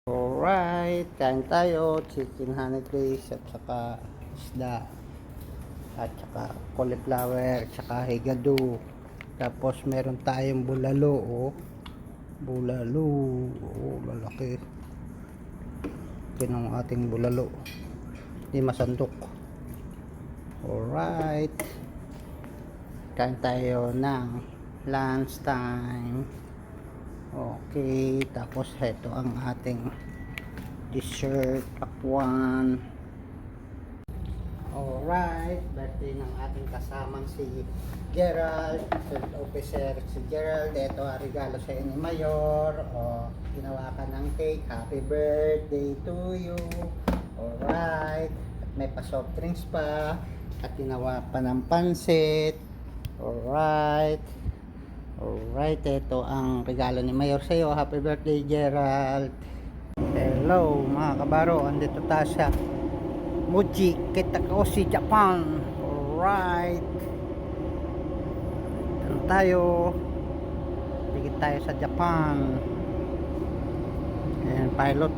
Alright, kain tayo, chicken honey glazed at saka isda at saka cauliflower at saka higado. Tapos meron tayong bulalo, oh. Bulalo, oh, lalaki. Yan ang ating bulalo. Hindi masandok. Alright, kain tayo ng lunch time. Okay, tapos ito ang ating dessert, pakwan. Alright, birthday ng ating kasamang si Gerald, third officer si Gerald. Ito ang regalo sa ni Mayor. O, ginawa ka ng cake. Happy birthday to you. Alright, at may pa soft drinks pa. At ginawa pa ng pansit. Alright. Alright, ito ang regalo ni Mayor sa iyo. Happy birthday, Gerald. Hello mga kabaro, andito tayo sa Muji Kitakoshi, Japan. Alright, dito tayo. Dikit tayo sa Japan. Ayan, pilot.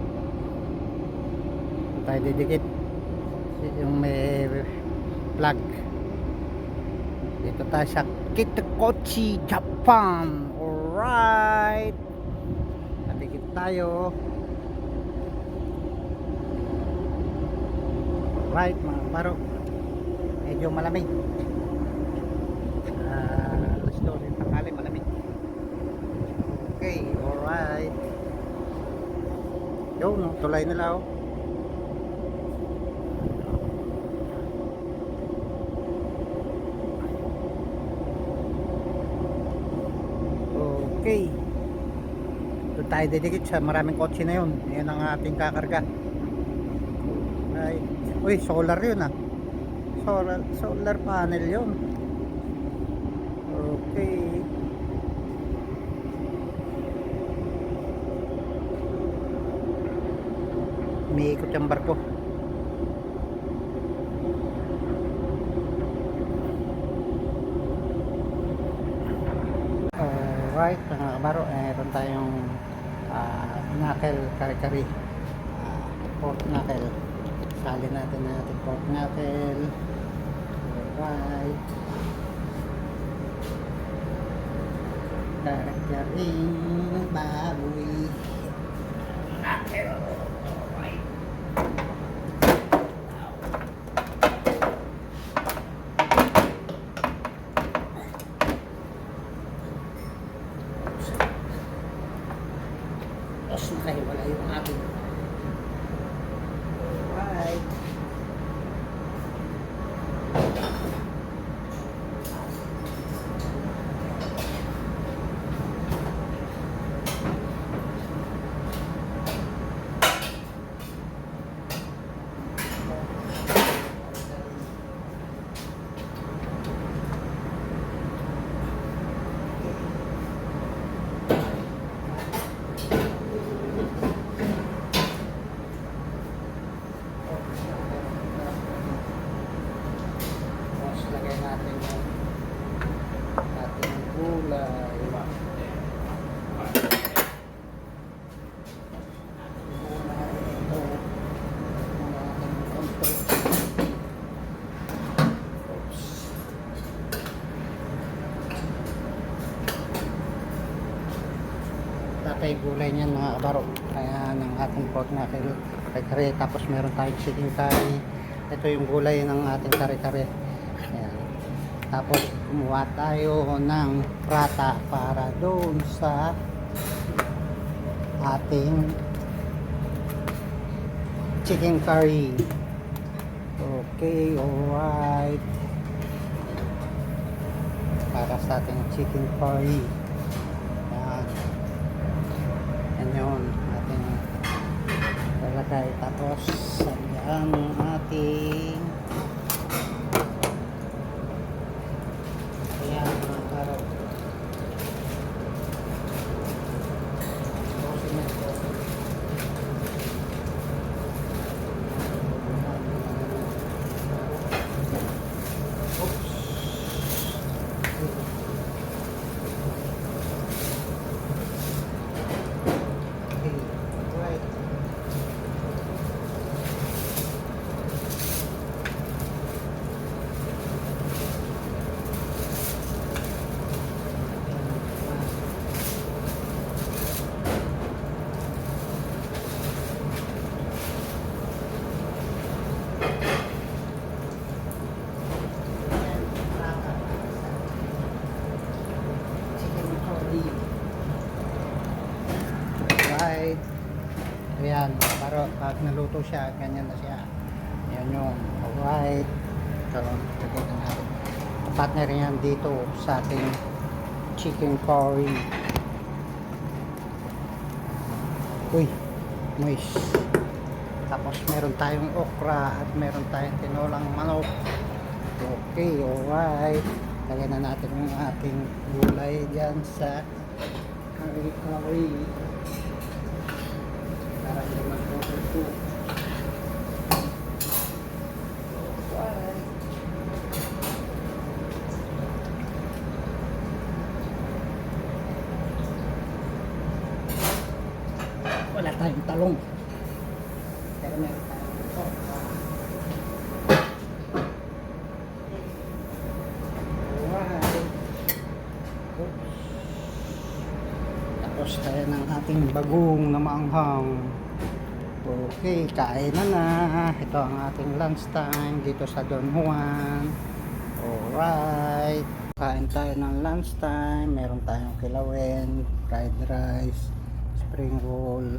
Dito tayo didikit. Yung may plug. Dito tayo sa Kitakoshi, Japan. Alright, dikit tayo. Right mga kabaro, medyo malamig. Alas 12 tanghali, malamig. Okay, alright. Yung tulay nila, oh. Okay, doon tayo didikit sa maraming kotse na yun. Yan ang ating kakarga. Right. Uy, solar yun, ah. Solar panel yun. Okay. Umiikot yung barko. Alright, mga kabaro, meron tayong knuckle kari-kari, pork knuckle. Sali natin na ating pork knuckle. Alright, kari-karing baboy knuckle. Alright, tapos nakahiwala yung ating. Alright, lagay natin yung ating gulay. Tatay gulay niyan mga kabaro. Kaya ng ating pork na kare-kare. Tapos meron tayong chicken curry. Ito yung gulay ng ating kare-kare. Ayan. Tapos kumuha tayo ng prata para doon sa ating chicken curry. Okay, alright. Para sa ating chicken curry. Ayan. Yan yun ating lalagay. Tapos ang ating right. Yan, pero pag naluto siya, ganyan na siya. Yan yung white. Ito, lagyan natin. Partner yan dito sa ating chicken curry. Uy, moist. Tapos meron tayong okra at meron tayong tinolang manok. Okay, alright. Lagyan na natin yung ating gulay dyan sa curry. Para hindi mag-overcook. Alright. Wala tayong talong. Pero meron tayong okra. Tapos tayo ng ating bagong na maanghang. Okay, kain na. Ito ang ating lunch time dito sa Don Juan. Alright, kain tayo ng lunch time. Meron tayong kilawin, fried rice, spring roll,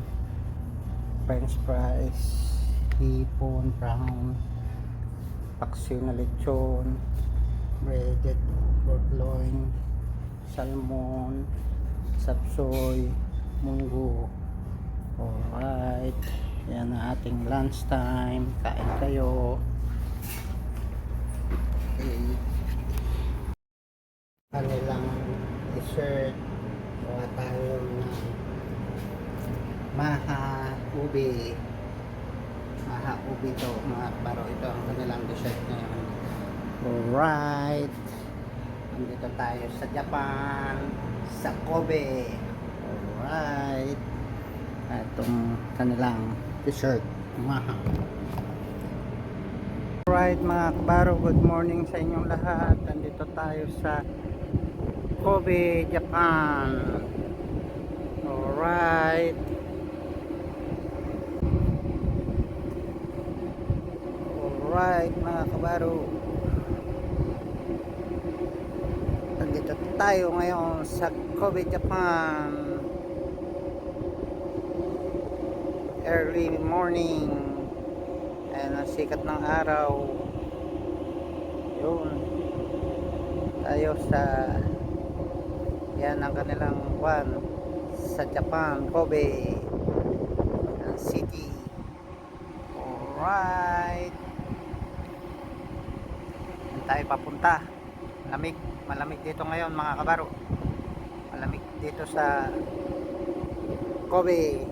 french fries, hipon, brown, paksiw na lechon, breaded pork loin, salmon, sapsoy, munggo. Alright, yan ang ating lunch time. Kain kayo. Okay. Kanilang dessert. Kuha tayo ng maha ubi. Maha ubi to mga baro. Ito ang kanilang dessert ngayon. Alright, nandito tayo sa Japan, sa Kobe. Alright, itong kanilang dessert, maha. Alright mga kabaro, good morning sa inyong lahat. Nandito tayo sa Kobe, Japan. Alright, alright mga kabaro, nandito tayo ngayon sa Kobe, Japan. Early morning. Ayan ang sikat ng araw. Yun. Tayo sa yan ang kanilang kwan sa Japan, Kobe ang city. Alright. Yan tayo papunta. Malamig dito ngayon mga kabaro. Malamig dito sa Kobe.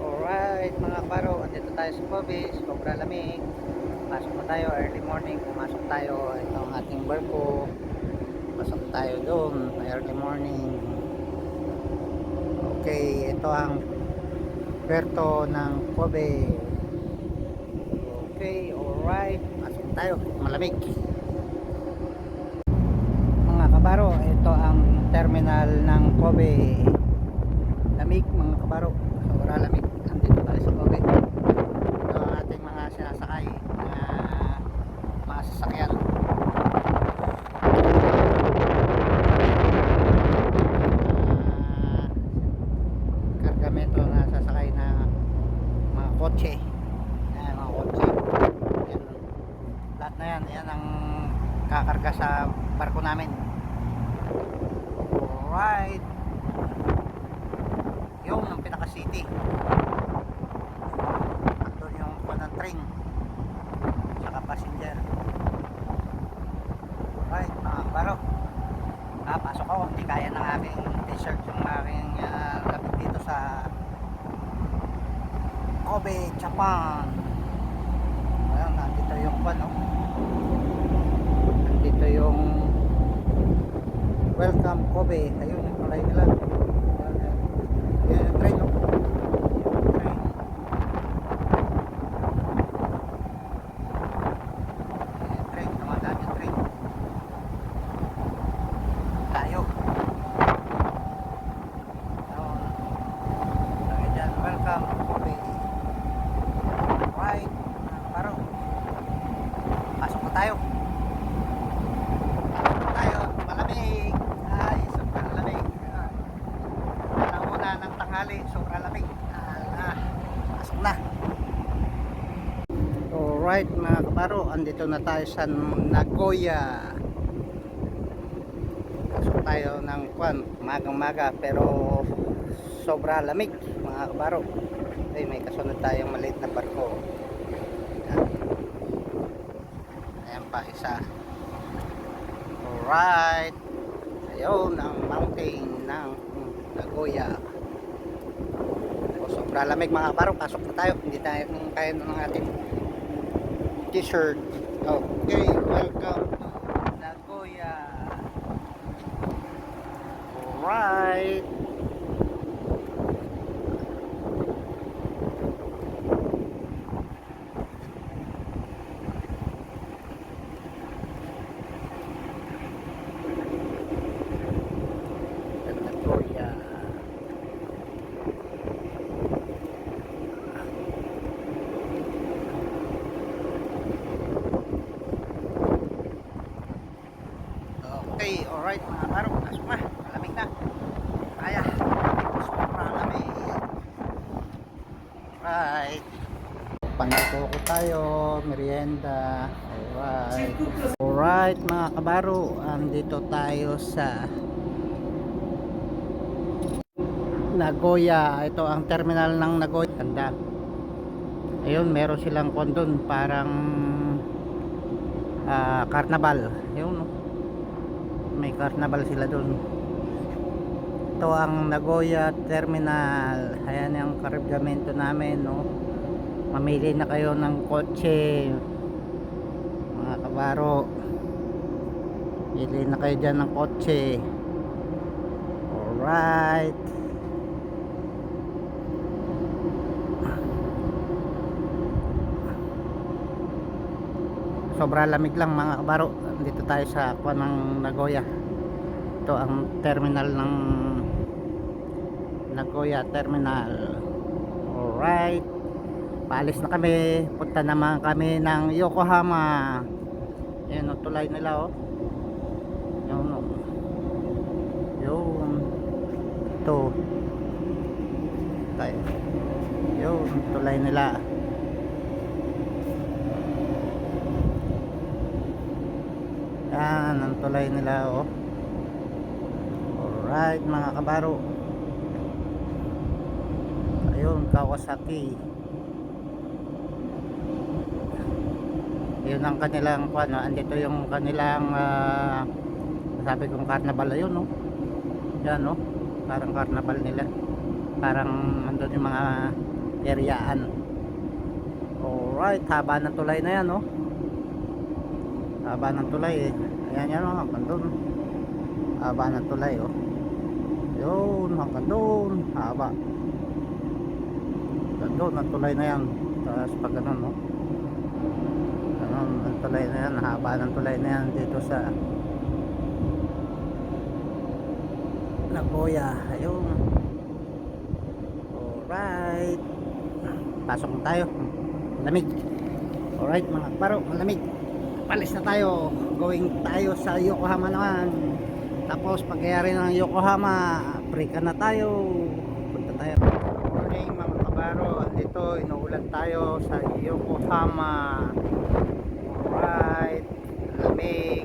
Alright mga kabaro, dito tayo sa Kobe. Sobrang lamig. Pasok na tayo early morning. Pumasok tayo. Ito ang ating barko. Pasok tayo doon early morning. Okay, ito ang puerto ng Kobe. Okay, alright. Pasok tayo. Malamig. Mga kabaro, ito ang terminal ng Kobe. Lamig mga kabaro. Sobrang lamig. Andito tayo sa Kobe. Ito ang ating mga sinasakay. Mga sasakyan. Kargamento na sasakay na mga kotse. Ayan, mga kotse. Ayan. Lahat na yan. Ayan ang kakarga sa barko namin. Alright. Yung ang pinaka city. Ito yung panang train saka passenger. Alright mga kabaro, pasok ako. Hindi kaya ng aking t-shirt yung aking lapit dito sa Kobe, Japan. Ayan, nandito yung ano, nandito yung welcome Kobe. Ayun yung kulay nila. Yan yung train, no? Train. Yan, train. Dumadaan yung train. Tayo. Lagi dyan, welcome Kobe. Right. Paro. Pasok na tayo. Tayo. Malamig. Ay, sobrang lamig. Ng tanghali, sobrang lamig. Alright mga kabaro, andito na tayo sa Nagoya. Pasok tayo ng magang-maga pero sobra lamig mga kabaro. Ay, may kasunod tayong maliit na barko. Ayan pa isa. Alright, ayun ang mountain ng Nagoya. Sobra lamig mga kabaro, pasok na tayo. Hindi tayo kaya ng ating t-shirt. Okay, welcome to Nagoya. Alright. Nagoya. Okay, alright mga kabaro, pasok na. Malamig na. Kaya, sobrang lamig. Alright. Panatuko tayo, merienda. Alright. Alright mga kabaro, andito tayo sa Nagoya. Ito ang terminal ng Nagoya. Ganda. Ayun, meron silang kondon parang carnival. Ayun, no? May carnival sila dun. Ito ang Nagoya Terminal. Ayan yung kargamento namin, no? Mamili na kayo ng kotse mga kabaro. Pili na kayo dyan ng kotse. Alright. Sobra lamig lang mga kabaro. Dito tayo sa ng Nagoya. Ito ang terminal ng Nagoya Terminal. Alright, paalis na kami. Punta naman kami ng Yokohama. Yan o, tulay nila o. Yun o. Yun. Ito tayo. Yun, tulay nila. Yan ang tulay nila oh. Alright mga kabaro. Ayun, Kawasaki. Yun ang kanilang ano, andito yung kanilang sabi kong carnival. Ayun no. Yan no. Parang carnival nila. Parang andun yung mga areaan. Alright, haba ng tulay na yan no. Haba ng tulay eh. Ayan yan o, hanggang doon. Haba ng tulay oh. Yun, hanggang doon. Haba. Hanggang doon, ang tulay na yan. Tapos pag ganun no. Ganun, ang tulay na yan. Haba ng tulay na yan dito sa Nagoya. Ayun. Alright. Pasok na tayo. Malamig. Alright mga kabaro, malamig. Palis na tayo, going tayo sa Yokohama naman. Tapos pagyari ng Yokohama, break na tayo, punta tayo. Morning mga kabaro, andito inuulan tayo sa Yokohama. Alright, lamig.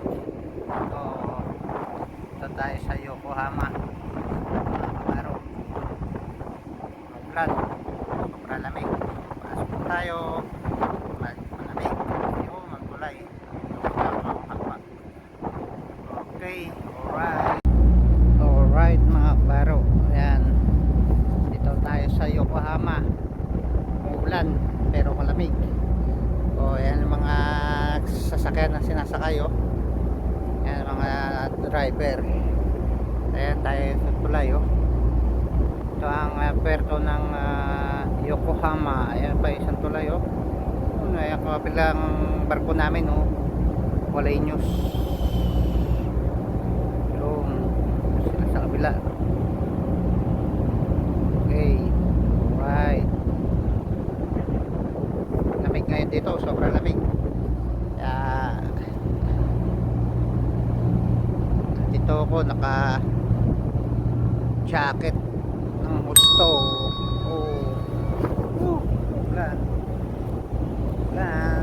Ito tayo sa Yokohama mga kabaro. Ulan, sobrang lamig. Pasok tayo, malamig. Yun, ang tulay. Okay, alright. Alright mga kabaro. Ayan. Dito tayo sa Yokohama. Umuulan pero malamig. O ayan yung mga sasakyan na sinasakay oh. Ayan mga driver. Ayan tayo sa tulay oh. Ito ang puerto ng Yokohama. Ayan pa isang tulay oh. Ayan kapilang barko namin oh. Walay news. Sa kabila. Okay, right. Lamig ngayon dito, sobrang lamig. Kaya dito ako naka jacket ng husto. Oh. Wala. Wala.